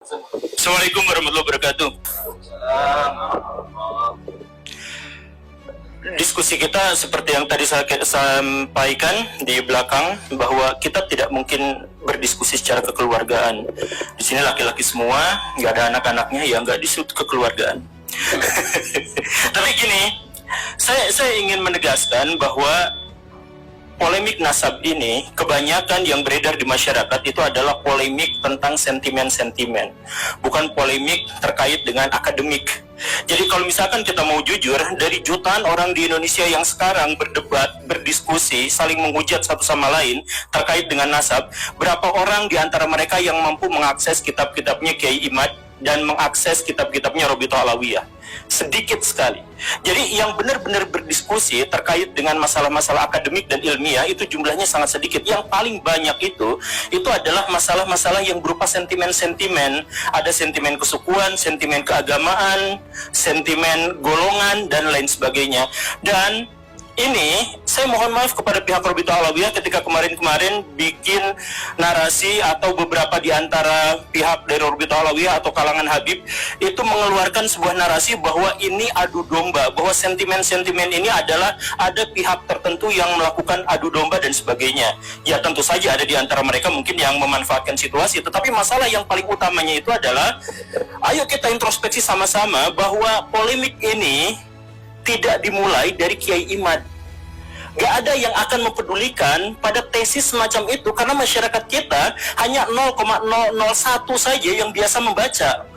Assalamualaikum warahmatullahi wabarakatuh. Diskusi kita seperti yang tadi saya sampaikan di belakang, bahwa kita tidak mungkin berdiskusi secara kekeluargaan. Di sini laki-laki semua, nggak ada anak-anaknya, ya nggak disebut kekeluargaan. Tapi gini, saya ingin menegaskan bahwa polemik nasab ini, kebanyakan yang beredar di masyarakat itu adalah polemik tentang sentimen-sentimen, bukan polemik terkait dengan akademik. Jadi kalau misalkan kita mau jujur, dari jutaan orang di Indonesia yang sekarang berdebat, berdiskusi, saling menghujat satu sama lain terkait dengan nasab, berapa orang di antara mereka yang mampu mengakses kitab-kitabnya Kiai Imad dan mengakses kitab-kitabnya Robito Alawiyah? Sedikit sekali. Jadi yang benar-benar berdiskusi terkait dengan masalah-masalah akademik dan ilmiah itu jumlahnya sangat sedikit. Yang paling banyak itu adalah masalah-masalah yang berupa sentimen-sentimen. Ada sentimen kesukuan, sentimen keagamaan, sentimen golongan, dan lain sebagainya. Dan ini saya mohon maaf kepada pihak Robito Alawiyah ketika kemarin-kemarin bikin narasi, atau beberapa di antara pihak dari Robito Alawiyah atau kalangan Habib itu mengeluarkan sebuah narasi bahwa ini adu domba, bahwa sentimen-sentimen ini adalah ada pihak tertentu yang melakukan adu domba dan sebagainya. Ya tentu saja ada di antara mereka mungkin yang memanfaatkan situasi, tetapi masalah yang paling utamanya itu adalah, ayo kita introspeksi sama-sama bahwa polemik ini tidak dimulai dari Kiai Imad. Gak ada yang akan mempedulikan pada tesis semacam itu, karena masyarakat kita hanya 0,001 saja yang biasa membaca,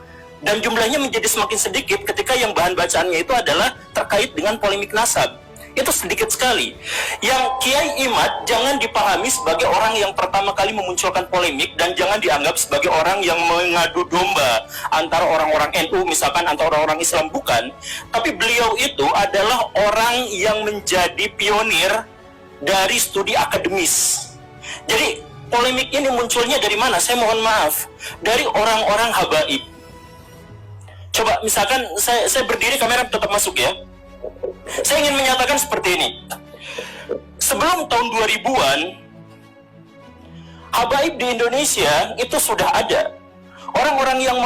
dan jumlahnya menjadi semakin sedikit ketika yang bahan bacaannya itu adalah terkait dengan polemik nasab. Itu sedikit sekali. Yang Kiai Imad jangan dipahami sebagai orang yang pertama kali memunculkan polemik, dan jangan dianggap sebagai orang yang mengadu domba antara orang-orang NU misalkan, antara orang-orang Islam, bukan. Tapi beliau itu adalah orang yang menjadi pionir dari studi akademis. Jadi polemik ini munculnya dari mana? Saya mohon maaf, dari orang-orang habaib. Coba misalkan saya berdiri, kamera tetap masuk ya. Saya ingin menyatakan seperti ini. Sebelum tahun 2000-an, habaib di Indonesia itu sudah ada. Orang-orang yang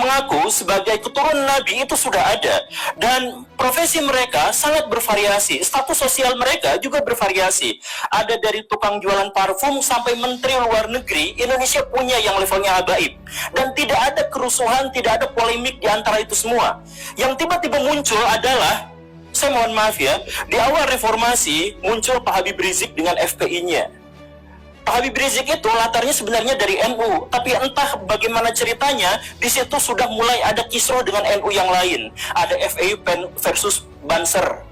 mengaku sebagai keturunan Nabi itu sudah ada. Dan profesi mereka sangat bervariasi. Status sosial mereka juga bervariasi. Ada dari tukang jualan parfum sampai menteri luar negeri, Indonesia punya yang levelnya habaib. Dan tidak ada kerusuhan, tidak ada polemik di antara itu semua. Yang tiba-tiba muncul adalah, saya mohon maaf ya, di awal reformasi muncul Pak Habib Rizik dengan FPI-nya. Pak Habib Rizik itu latarnya sebenarnya dari NU, tapi entah bagaimana ceritanya, di situ sudah mulai ada kisruh dengan NU yang lain. Ada FPI versus Banser.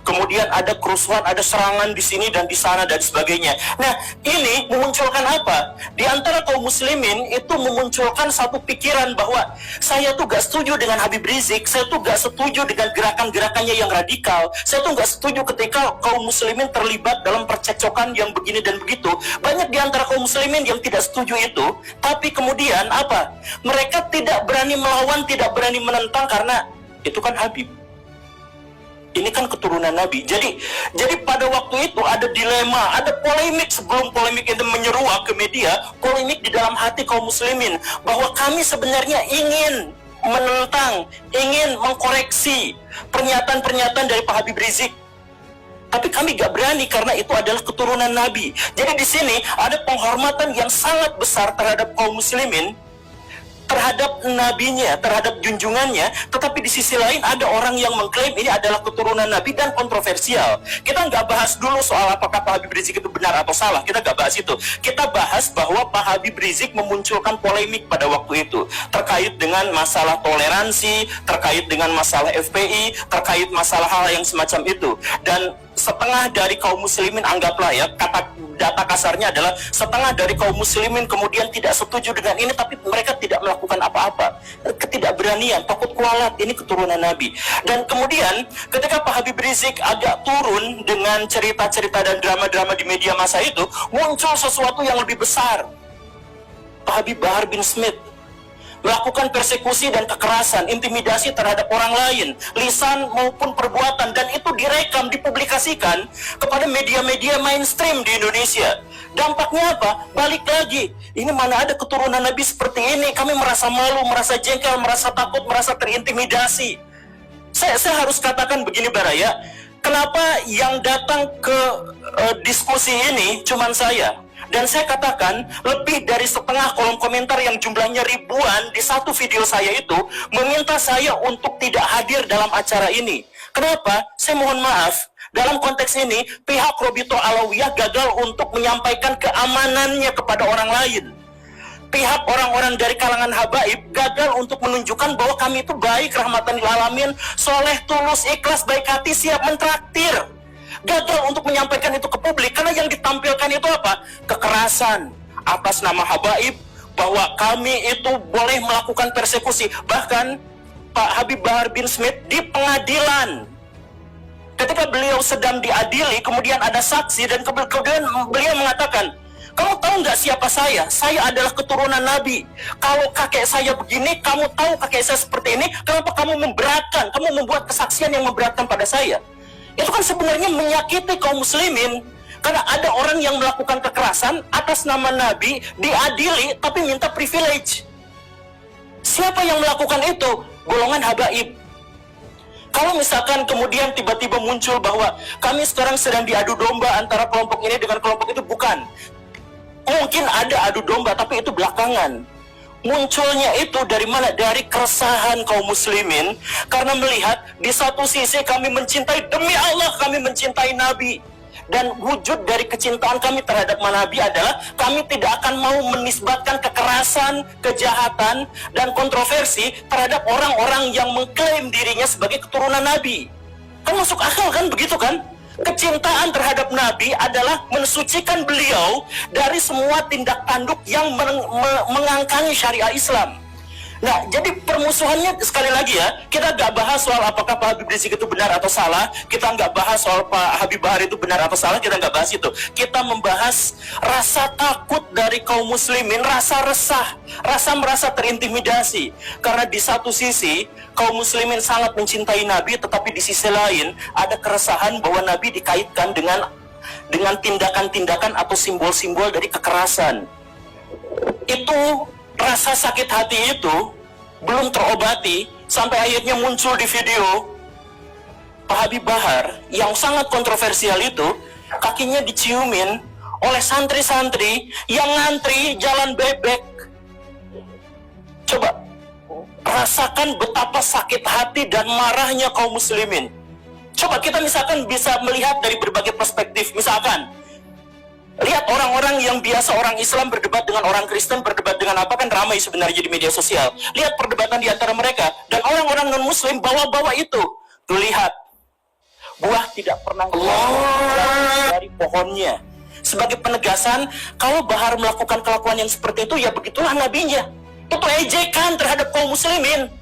Kemudian ada kerusuhan, ada serangan di sini dan di sana dan sebagainya. Nah, ini memunculkan apa? Di antara kaum muslimin itu memunculkan satu pikiran bahwa saya tuh gak setuju dengan Habib Rizik, saya tuh gak setuju dengan gerakan-gerakannya yang radikal, saya tuh gak setuju ketika kaum muslimin terlibat dalam percekcokan yang begini dan begitu. Banyak di antara kaum muslimin yang tidak setuju itu, tapi kemudian apa? Mereka tidak berani melawan, tidak berani menentang, karena itu kan Habib. Ini kan keturunan Nabi. Jadi pada waktu itu ada dilema, ada polemik sebelum polemik itu menyeruak ke media, polemik di dalam hati kaum muslimin bahwa kami sebenarnya ingin menentang, ingin mengkoreksi pernyataan-pernyataan dari Pak Habib Rizik. Tapi kami gak berani karena itu adalah keturunan Nabi. Jadi di sini ada penghormatan yang sangat besar terhadap kaum muslimin, terhadap nabinya, terhadap junjungannya, tetapi di sisi lain ada orang yang mengklaim ini adalah keturunan Nabi dan kontroversial. Kita nggak bahas dulu soal apakah Pak Habib Rizik itu benar atau salah, kita nggak bahas itu. Kita bahas bahwa Pak Habib Rizik memunculkan polemik pada waktu itu, terkait dengan masalah toleransi, terkait dengan masalah FPI, terkait masalah hal yang semacam itu. Dan setengah dari kaum muslimin, anggaplah ya, data kasarnya adalah setengah dari kaum muslimin kemudian tidak setuju dengan ini, tapi mereka tidak melakukan apa-apa. Ketidakberanian, takut kualat, ini keturunan Nabi. Dan kemudian ketika Pak Habib Rizik agak turun dengan cerita-cerita dan drama-drama di media massa itu, muncul sesuatu yang lebih besar. Pak Habib Bahar bin Smith melakukan persekusi dan kekerasan, intimidasi terhadap orang lain, lisan maupun perbuatan, dan itu direkam, dipublikasikan kepada media-media mainstream di Indonesia. Dampaknya apa? Balik lagi, ini mana ada keturunan Nabi seperti ini. Kami merasa malu, merasa jengkel, merasa takut, merasa terintimidasi. Saya harus katakan begini Baraya, kenapa yang datang ke diskusi ini cuman saya? Dan saya katakan, lebih dari setengah kolom komentar yang jumlahnya ribuan di satu video saya itu meminta saya untuk tidak hadir dalam acara ini. Kenapa? Saya mohon maaf. Dalam konteks ini, pihak Robito Alawiyah gagal untuk menyampaikan keamanannya kepada orang lain. Pihak orang-orang dari kalangan habaib gagal untuk menunjukkan bahwa kami itu baik, rahmatan lil alamin, soleh, tulus, ikhlas, baik hati, siap mentraktir. Gagal untuk menyampaikan itu ke publik karena yang ditampilkan itu apa? Kekerasan atas nama habaib, bahwa kami itu boleh melakukan persekusi. Bahkan Pak Habib Bahar bin Smith di pengadilan, ketika beliau sedang diadili, kemudian ada saksi dan kemudian beliau mengatakan, kamu tahu nggak siapa saya? Saya adalah keturunan Nabi. Kalau kakek saya begini, kamu tahu kakek saya seperti ini, kenapa kamu memberatkan? Kamu membuat kesaksian yang memberatkan pada saya. Itu kan sebenarnya menyakiti kaum muslimin. Karena ada orang yang melakukan kekerasan atas nama Nabi, diadili tapi minta privilege. Siapa yang melakukan itu? Golongan habaib. Kalau misalkan kemudian tiba-tiba muncul bahwa kami sekarang sedang diadu domba antara kelompok ini dengan kelompok itu, bukan. Mungkin ada adu domba, tapi itu belakangan. Munculnya itu dari mana? Dari keresahan kaum muslimin karena melihat di satu sisi kami mencintai, demi Allah kami mencintai Nabi, dan wujud dari kecintaan kami terhadap Nabi adalah kami tidak akan mau menisbatkan kekerasan, kejahatan, dan kontroversi terhadap orang-orang yang mengklaim dirinya sebagai keturunan Nabi. Kan masuk akal kan, begitu kan? Kecintaan terhadap Nabi adalah mensucikan beliau dari semua tindak tanduk yang mengangkangi syariah Islam. Nah, jadi permusuhannya sekali lagi ya, kita nggak bahas soal apakah Pak Habib Rizik itu benar atau salah, kita nggak bahas soal Pak Habib Bahar itu benar atau salah, kita nggak bahas itu. Kita membahas rasa takut dari kaum muslimin, rasa resah, rasa merasa terintimidasi. Karena di satu sisi, kaum muslimin sangat mencintai Nabi, tetapi di sisi lain, ada keresahan bahwa Nabi dikaitkan dengan tindakan-tindakan atau simbol-simbol dari kekerasan. Itu rasa sakit hati itu belum terobati sampai akhirnya muncul di video Pak Habib Bahar yang sangat kontroversial itu, kakinya diciumin oleh santri-santri yang ngantri jalan bebek. Coba rasakan betapa sakit hati dan marahnya kaum muslimin. Coba kita misalkan bisa melihat dari berbagai perspektif. Misalkan lihat orang-orang yang biasa orang Islam berdebat dengan orang Kristen, berdebat dengan apa, kan ramai sebenarnya di media sosial. Lihat perdebatan di antara mereka, dan orang-orang non-muslim bawa-bawa itu. Tuh lihat, buah tidak pernah dari pohonnya. Sebagai penegasan, kalau Bahar melakukan kelakuan yang seperti itu, ya begitulah nabinya. Itu ejekan terhadap kaum muslimin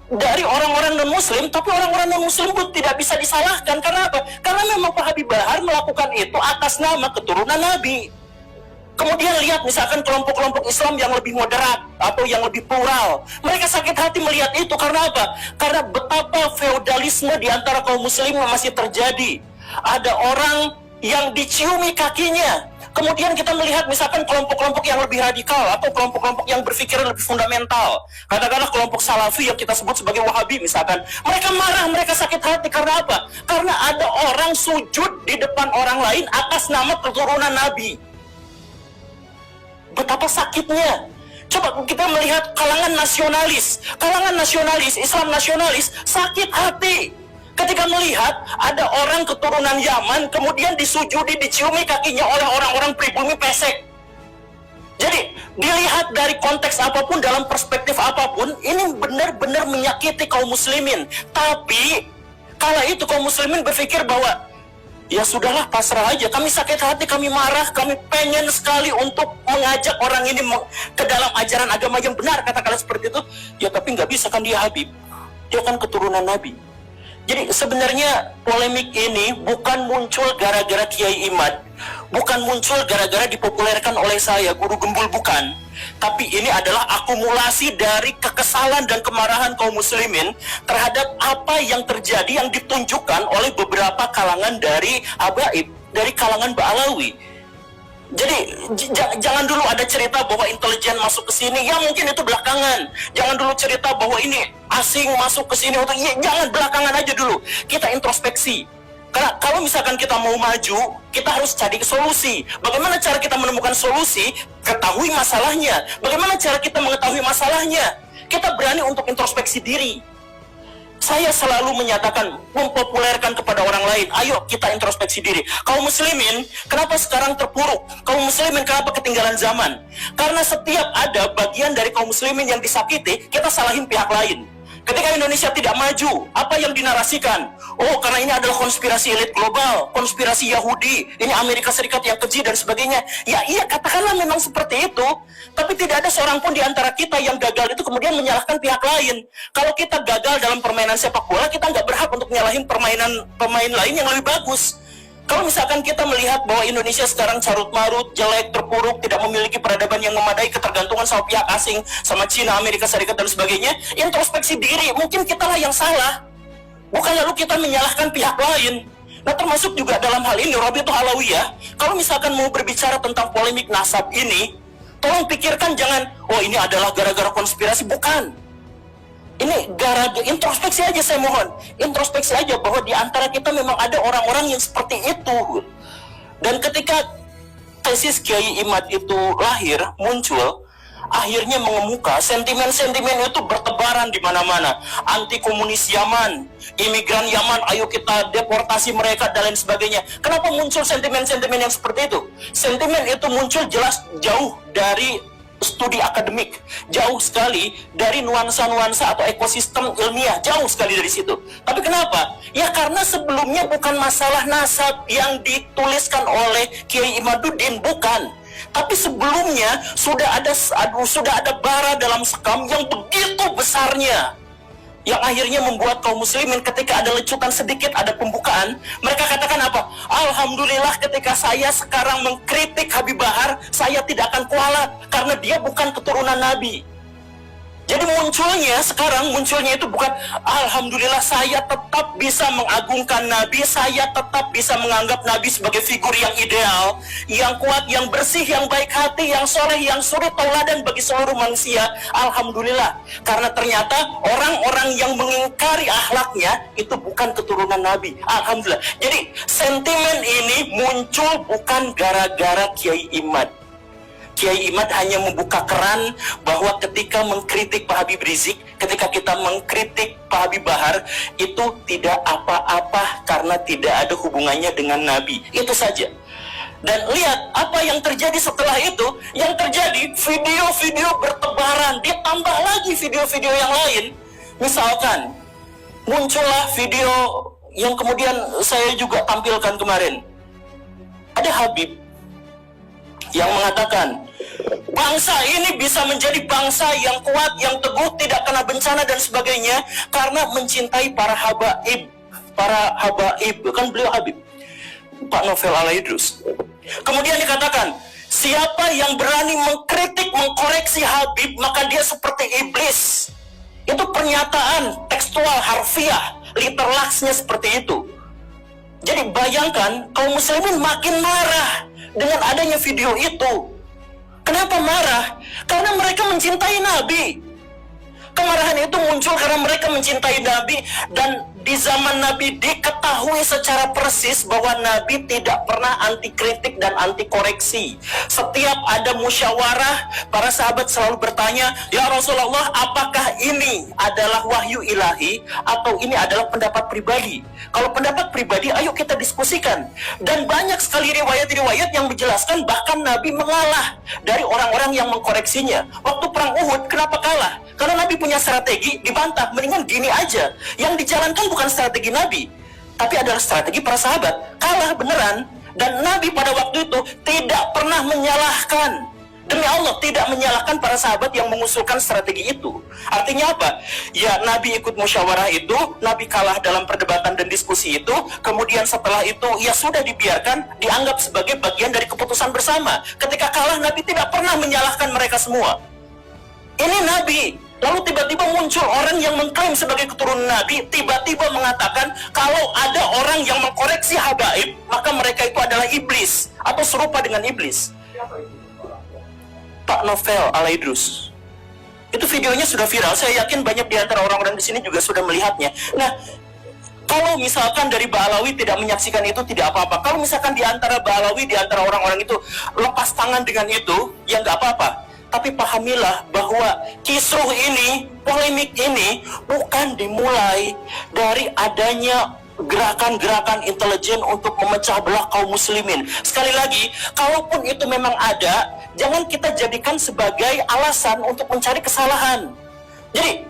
dari orang-orang non-muslim, tapi orang-orang non-muslim pun tidak bisa disalahkan. Karena apa? Karena memang Pak Habib Bahar melakukan itu atas nama keturunan Nabi. Kemudian lihat misalkan kelompok-kelompok Islam yang lebih moderat atau yang lebih plural, mereka sakit hati melihat itu. Karena apa? Karena betapa feodalisme di antara kaum muslim masih terjadi. Ada orang yang diciumi kakinya. Kemudian kita melihat misalkan kelompok-kelompok yang lebih radikal atau kelompok-kelompok yang berpikir lebih fundamental. Katakanlah kelompok salafi yang kita sebut sebagai wahabi misalkan. Mereka marah, mereka sakit hati karena apa? Karena ada orang sujud di depan orang lain atas nama keturunan Nabi. Betapa sakitnya. Coba kita melihat kalangan nasionalis, Islam nasionalis, sakit hati ketika melihat ada orang keturunan Yaman kemudian disujudi, diciumi kakinya oleh orang-orang pribumi pesek. Jadi dilihat dari konteks apapun, dalam perspektif apapun, ini benar-benar menyakiti kaum muslimin. Tapi kala itu kaum muslimin berpikir bahwa ya sudahlah, pasrah aja, kami sakit hati, kami marah, kami pengen sekali untuk mengajak orang ini ke dalam ajaran agama yang benar, katakanlah seperti itu. Ya tapi nggak bisa kan, dia Habib, dia kan keturunan Nabi. Jadi sebenarnya polemik ini bukan muncul gara-gara Kiai Imad, bukan muncul gara-gara dipopulerkan oleh saya, Guru Gembul, bukan. Tapi ini adalah akumulasi dari kekesalan dan kemarahan kaum muslimin terhadap apa yang terjadi yang ditunjukkan oleh beberapa kalangan dari habaib, dari kalangan Ba'alawi. Jadi jangan dulu ada cerita bahwa intelijen masuk ke sini, ya mungkin itu belakangan. Jangan dulu cerita bahwa ini asing masuk ke sini, ya, jangan, belakangan aja dulu. Kita introspeksi. Karena kalau misalkan kita mau maju, kita harus cari solusi. Bagaimana cara kita menemukan solusi? Ketahui masalahnya. Bagaimana cara kita mengetahui masalahnya? Kita berani untuk introspeksi diri. Saya selalu menyatakan, mempopulerkan kepada orang lain, ayo kita introspeksi diri. Kaum muslimin, kenapa sekarang terpuruk? Kaum muslimin kenapa ketinggalan zaman? Karena setiap ada bagian dari kaum muslimin yang disakiti, kita salahin pihak lain. Ketika Indonesia tidak maju, apa yang dinarasikan? Oh, karena ini adalah konspirasi elit global, konspirasi Yahudi, ini Amerika Serikat yang keji dan sebagainya. Ya iya, katakanlah memang seperti itu. Tapi tidak ada seorang pun di antara kita yang gagal itu kemudian menyalahkan pihak lain. Kalau kita gagal dalam permainan sepak bola, kita nggak berhak untuk menyalahin pemain lain yang lebih bagus. Kalau misalkan kita melihat bahwa Indonesia sekarang carut marut, jelek, terpuruk, tidak memiliki peradaban yang memadai, ketergantungan sama pihak asing, sama Cina, Amerika Serikat dan sebagainya, introspeksi diri, mungkin kitalah yang salah. Bukan lalu kita menyalahkan pihak lain. Nah, termasuk juga dalam hal ini Rabi'ah Alawiyah, kalau misalkan mau berbicara tentang polemik nasab ini, tolong pikirkan jangan, oh ini adalah gara-gara konspirasi, bukan. Ini gara-gara introspeksi aja, saya mohon. Introspeksi aja bahwa di antara kita memang ada orang-orang yang seperti itu. Dan ketika tesis Kiai Imad itu lahir, muncul, akhirnya mengemuka, sentimen-sentimen itu bertebaran di mana-mana. Anti komunis Yaman, imigran Yaman, ayo kita deportasi mereka dan lain sebagainya. Kenapa muncul sentimen-sentimen yang seperti itu? Sentimen itu muncul jelas jauh dari studi akademik, jauh sekali dari nuansa-nuansa atau ekosistem ilmiah, jauh sekali dari situ. Tapi kenapa? Ya karena sebelumnya bukan masalah nasab yang dituliskan oleh Kiai Imaduddin, bukan. Tapi sebelumnya sudah ada bara dalam sekam yang begitu besarnya, yang akhirnya membuat kaum muslimin ketika ada lecutan sedikit, ada pembukaan, mereka katakan apa? Alhamdulillah ketika saya sekarang mengkritik Habib Bahar, saya tidak akan kualat karena dia bukan keturunan Nabi. Jadi munculnya itu bukan alhamdulillah saya tetap bisa mengagungkan Nabi, saya tetap bisa menganggap Nabi sebagai figur yang ideal, yang kuat, yang bersih, yang baik hati, yang soleh, yang suri tauladan bagi seluruh manusia. Alhamdulillah, karena ternyata orang-orang yang mengingkari akhlaknya itu bukan keturunan Nabi. Alhamdulillah. Jadi sentimen ini muncul bukan gara-gara Kiai Imad. Kiai Imad hanya membuka keran bahwa ketika mengkritik Pak Habib Rizik, ketika kita mengkritik Pak Habib Bahar, itu tidak apa-apa karena tidak ada hubungannya dengan Nabi. Itu saja. Dan lihat apa yang terjadi setelah itu. Yang terjadi, video-video bertebaran, ditambah lagi video-video yang lain. Misalkan, muncullah video yang kemudian saya juga tampilkan kemarin. Ada Habib yang mengatakan bangsa ini bisa menjadi bangsa yang kuat, yang teguh, tidak kena bencana dan sebagainya karena mencintai para habaib. Kan beliau Habib, Pak Novel Alaidrus. Kemudian dikatakan, siapa yang berani mengkritik, mengkoreksi Habib, maka dia seperti iblis. Itu pernyataan tekstual, harfiah, literalaksnya seperti itu. Jadi bayangkan, kaum muslimin makin marah dengan adanya video itu. Kenapa marah? Karena mereka mencintai Nabi. Kemarahan itu muncul karena mereka mencintai Nabi, dan di zaman Nabi diketahui secara persis bahwa Nabi tidak pernah anti kritik dan anti koreksi. Setiap ada musyawarah, para sahabat selalu bertanya, ya Rasulullah, apakah ini adalah wahyu ilahi atau ini adalah pendapat pribadi? Kalau pendapat pribadi, ayo kita diskusikan. Dan banyak sekali riwayat-riwayat yang menjelaskan bahkan Nabi mengalah dari orang-orang yang mengkoreksinya. Waktu perang Uhud, kenapa kalah? Karena Nabi punya strategi, dibantah, mendingan gini aja. Yang dijalankan bukan strategi Nabi, tapi adalah strategi para sahabat. Kalah beneran. Dan Nabi pada waktu itu tidak pernah menyalahkan. Demi Allah, tidak menyalahkan para sahabat yang mengusulkan strategi itu. Artinya apa? Ya, Nabi ikut musyawarah itu, Nabi kalah dalam perdebatan dan diskusi itu, kemudian setelah itu, ya sudah dibiarkan, dianggap sebagai bagian dari keputusan bersama. Ketika kalah, Nabi tidak pernah menyalahkan mereka semua. Ini Nabi. Lalu tiba-tiba muncul orang yang mengklaim sebagai keturunan Nabi, tiba-tiba mengatakan kalau ada orang yang mengkoreksi habaib, maka mereka itu adalah iblis atau serupa dengan iblis. Pak Novel Alaidrus. Itu videonya sudah viral, saya yakin banyak di antara orang-orang di sini juga sudah melihatnya. Nah, kalau misalkan dari Ba'alawi tidak menyaksikan itu, tidak apa-apa. Kalau misalkan di antara Ba'alawi, di antara orang-orang itu lepas tangan dengan itu, ya nggak apa-apa. Tapi pahamilah bahwa kisruh ini, polemik ini bukan dimulai dari adanya gerakan-gerakan intelijen untuk memecah belah kaum muslimin. Sekali lagi, kalaupun itu memang ada, jangan kita jadikan sebagai alasan untuk mencari kesalahan. Jadi,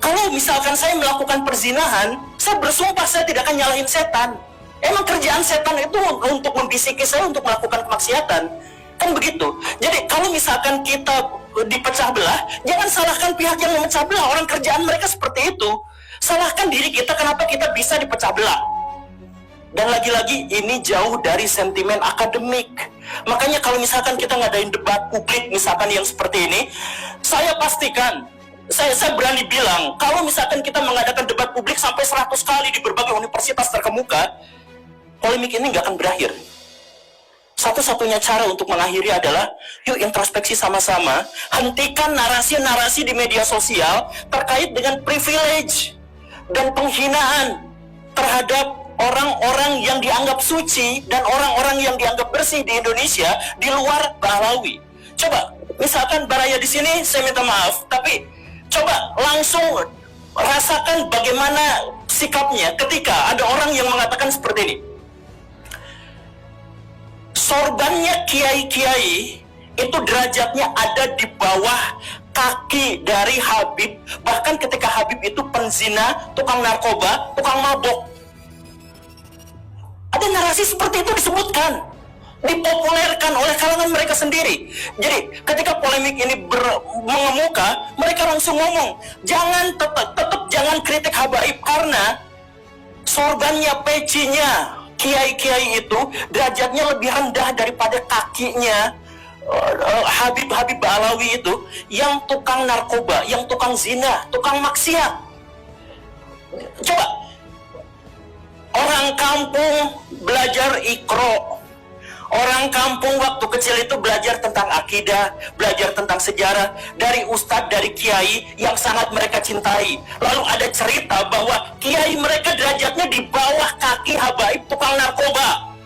kalau misalkan saya melakukan perzinahan, saya bersumpah saya tidak akan nyalahin setan. Emang kerjaan setan itu untuk membisiki saya untuk melakukan kemaksiatan. Kan begitu. Jadi kalau misalkan kita dipecah belah, jangan salahkan pihak yang memecah belah. Orang kerjaan mereka seperti itu. Salahkan diri kita kenapa kita bisa dipecah belah. Dan lagi-lagi ini jauh dari sentimen akademik. Makanya kalau misalkan kita ngadain debat publik misalkan yang seperti ini, saya pastikan, saya berani bilang, kalau misalkan kita mengadakan debat publik sampai 100 kali di berbagai universitas terkemuka, polemik ini nggak akan berakhir. Satu-satunya cara untuk mengakhiri adalah yuk introspeksi sama-sama, hentikan narasi-narasi di media sosial terkait dengan privilege dan penghinaan terhadap orang-orang yang dianggap suci dan orang-orang yang dianggap bersih di Indonesia di luar Ba'alawi. Coba, misalkan Baraya di sini, saya minta maaf, tapi coba langsung rasakan bagaimana sikapnya ketika ada orang yang mengatakan seperti ini. Sorbannya kiai-kiai itu derajatnya ada di bawah kaki dari Habib. Bahkan ketika Habib itu penzina, tukang narkoba, tukang mabok. Ada narasi seperti itu disebutkan, dipopulerkan oleh kalangan mereka sendiri. Jadi ketika polemik ini mengemuka, mereka langsung ngomong, jangan tetap jangan kritik habaib karena sorbannya, pecinya kiai-kiai itu derajatnya lebih rendah daripada kakinya Habib-Habib Ba'alawi itu yang tukang narkoba, yang tukang zina, tukang maksiat. Coba, orang kampung belajar Iqra. Orang kampung waktu kecil itu belajar tentang akidah, belajar tentang sejarah dari ustadz, dari kiai yang sangat mereka cintai. Lalu ada cerita bahwa kiai mereka derajatnya di bawah kaki habaib tukang narkoba.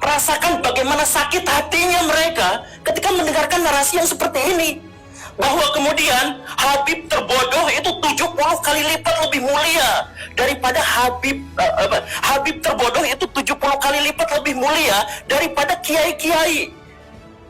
Rasakan bagaimana sakit hatinya mereka ketika mendengarkan narasi yang seperti ini. Bahwa kemudian Habib terbodoh itu 70 kali lipat lebih mulia daripada Habib terbodoh itu 70 kali lipat lebih mulia daripada kiai-kiai.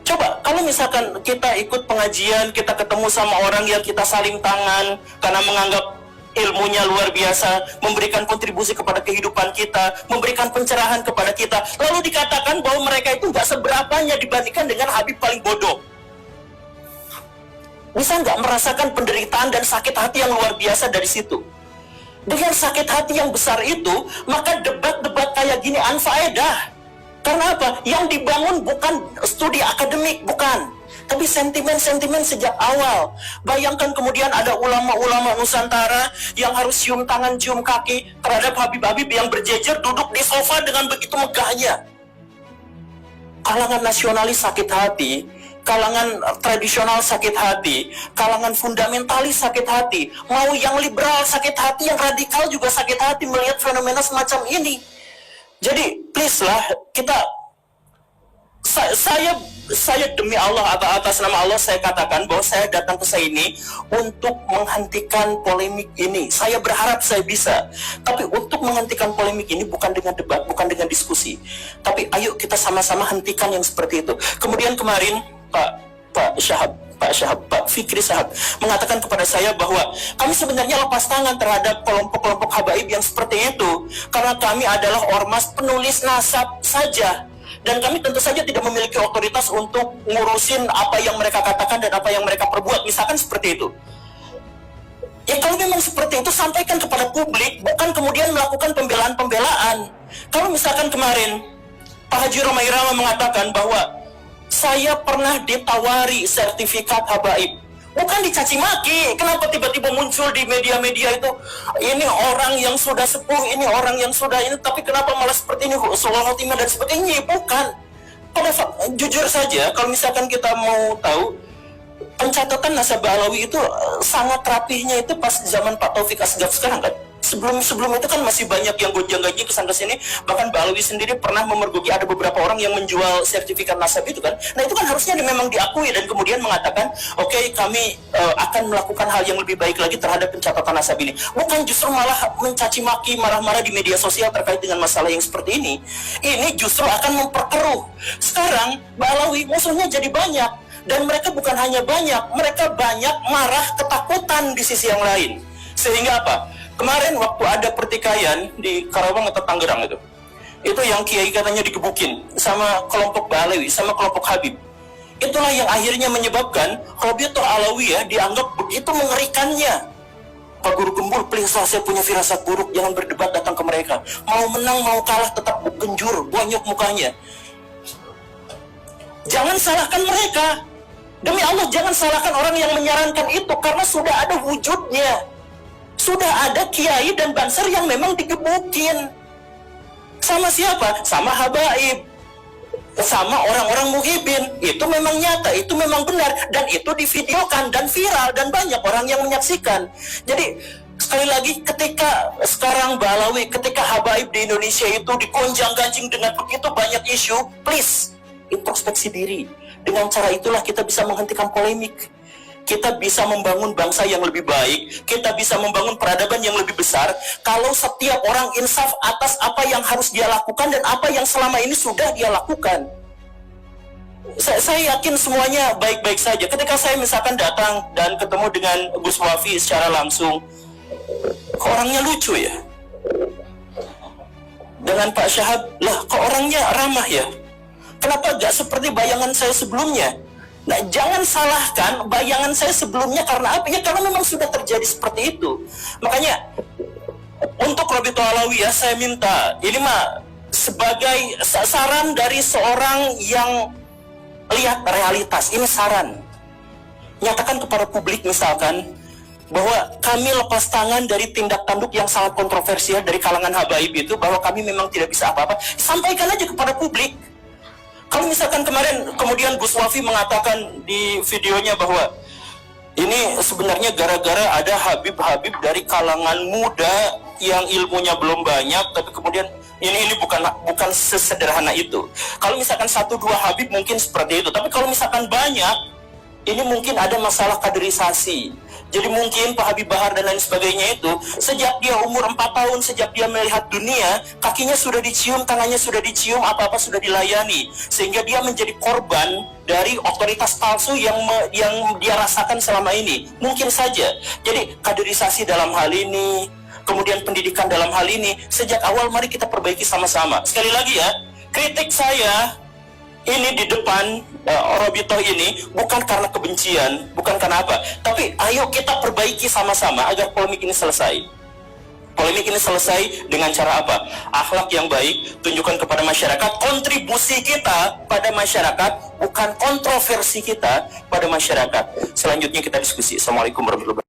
Coba kalau misalkan kita ikut pengajian, kita ketemu sama orang yang kita saling tangan karena menganggap ilmunya luar biasa, memberikan kontribusi kepada kehidupan kita, memberikan pencerahan kepada kita, lalu dikatakan bahwa mereka itu nggak seberapanya dibandingkan dengan Habib paling bodoh. Bisa nggak merasakan penderitaan dan sakit hati yang luar biasa dari situ? Dengan sakit hati yang besar itu, maka debat-debat kayak gini anfaedah. Karena apa? Yang dibangun bukan studi akademik, bukan. Tapi sentimen-sentimen sejak awal. Bayangkan kemudian ada ulama-ulama Nusantara yang harus cium tangan, cium kaki terhadap Habib-Habib yang berjejer duduk di sofa dengan begitu megahnya. Kalangan nasionalis sakit hati, kalangan tradisional sakit hati, kalangan fundamentalis sakit hati, mau yang liberal sakit hati, yang radikal juga sakit hati melihat fenomena semacam ini. Jadi please lah, saya demi Allah, atas nama Allah saya katakan bahwa saya datang ke sini untuk menghentikan polemik ini. Saya berharap saya bisa, tapi untuk menghentikan polemik ini bukan dengan debat, bukan dengan diskusi, tapi ayo kita sama-sama hentikan yang seperti itu. Kemudian kemarin Pak Fikri Syahab mengatakan kepada saya bahwa kami sebenarnya lepas tangan terhadap kelompok-kelompok habaib yang seperti itu karena kami adalah ormas penulis nasab saja dan kami tentu saja tidak memiliki otoritas untuk ngurusin apa yang mereka katakan dan apa yang mereka perbuat, misalkan seperti itu. Ya kalau memang seperti itu sampaikan kepada publik, bukan kemudian melakukan pembelaan-pembelaan. Kalau misalkan kemarin Pak Haji Roma Irama mengatakan bahwa saya pernah ditawari sertifikat habaib, bukan dicaci maki. Kenapa tiba-tiba muncul di media-media itu, ini orang yang sudah sepuh, ini orang yang sudah ini, tapi kenapa malah seperti ini, husnul khotimah dan sebagainya? Bukan. Jujur saja, kalau misalkan kita mau tahu, pencatatan nasabah Alawi itu sangat rapihnya itu pas zaman Pak Taufik Asgaf sekarang kan. Sebelum itu kan masih banyak yang gonjang-ganjing kesana kesini. Bahkan Mbak Alawi sendiri pernah memergoki ada beberapa orang yang menjual sertifikat nasabah itu kan. Nah itu kan harusnya memang diakui dan kemudian mengatakan, oke, kami akan melakukan hal yang lebih baik lagi terhadap pencatatan nasabah ini. Bukan justru malah mencaci maki, marah-marah di media sosial terkait dengan masalah yang seperti ini. Ini justru akan memperkeruh. Sekarang Mbak Alawi musuhnya jadi banyak. Dan mereka bukan hanya banyak, mereka banyak marah ketakutan di sisi yang lain. Sehingga apa? Kemarin waktu ada pertikaian di Karawang atau Tangerang itu yang kiai katanya digebukin sama kelompok Balawi, sama kelompok Habib. Itulah yang akhirnya menyebabkan Robiatul Alawiyah dianggap begitu mengerikannya. Pak Guru Gembul, please, saya punya firasat buruk, jangan berdebat datang ke mereka. Mau menang, mau kalah, tetap genjur, bonyok mukanya. Jangan salahkan mereka. Demi Allah, jangan salahkan orang yang menyarankan itu, karena sudah ada wujudnya. Sudah ada kiai dan banser yang memang digebukin. Sama siapa? Sama habaib. Sama orang-orang muhibin. Itu memang nyata, itu memang benar. Dan itu divideokan dan viral dan banyak orang yang menyaksikan. Jadi sekali lagi, ketika sekarang Balawi, ketika habaib di Indonesia itu digonjang-ganjing dengan begitu banyak isu, please, introspeksi diri. Dengan cara itulah kita bisa menghentikan polemik. Kita bisa membangun bangsa yang lebih baik. Kita bisa membangun peradaban yang lebih besar. Kalau setiap orang insaf atas apa yang harus dia lakukan dan apa yang selama ini sudah dia lakukan. Saya yakin semuanya baik-baik saja. Ketika saya misalkan datang dan ketemu dengan Gus Wafi secara langsung, kok orangnya lucu ya? Dengan Pak Syahab, lah kok orangnya ramah ya? Kenapa gak seperti bayangan saya sebelumnya? Nah, jangan salahkan bayangan saya sebelumnya karena apa? Ya karena memang sudah terjadi seperti itu. Makanya untuk Robiatul Alawiyah saya minta, ini mah sebagai saran dari seorang yang lihat realitas, ini saran. Nyatakan kepada publik misalkan bahwa kami lepas tangan dari tindak tanduk yang sangat kontroversial dari kalangan habaib itu, bahwa kami memang tidak bisa apa-apa. Sampaikan aja kepada publik. Kalau misalkan kemarin kemudian Gus Wafi mengatakan di videonya bahwa ini sebenarnya gara-gara ada habib-habib dari kalangan muda yang ilmunya belum banyak, tapi kemudian ini bukan sesederhana itu. Kalau misalkan 1-2 habib mungkin seperti itu, tapi kalau misalkan banyak, ini mungkin ada masalah kaderisasi. Jadi mungkin Pak Habib Bahar dan lain sebagainya itu, sejak dia umur 4 tahun, sejak dia melihat dunia, kakinya sudah dicium, tangannya sudah dicium, apa-apa sudah dilayani. Sehingga dia menjadi korban dari otoritas palsu yang dia rasakan selama ini. Mungkin saja. Jadi kaderisasi dalam hal ini, kemudian pendidikan dalam hal ini, sejak awal mari kita perbaiki sama-sama. Sekali lagi ya, kritik saya ini di depan Robito ini bukan karena kebencian, bukan karena apa, tapi ayo kita perbaiki sama-sama agar polemik ini selesai. Polemik ini selesai dengan cara apa? Akhlak yang baik, tunjukkan kepada masyarakat kontribusi kita pada masyarakat, bukan kontroversi kita pada masyarakat. Selanjutnya kita diskusi. Assalamualaikum warahmatullahi wabarakatuh.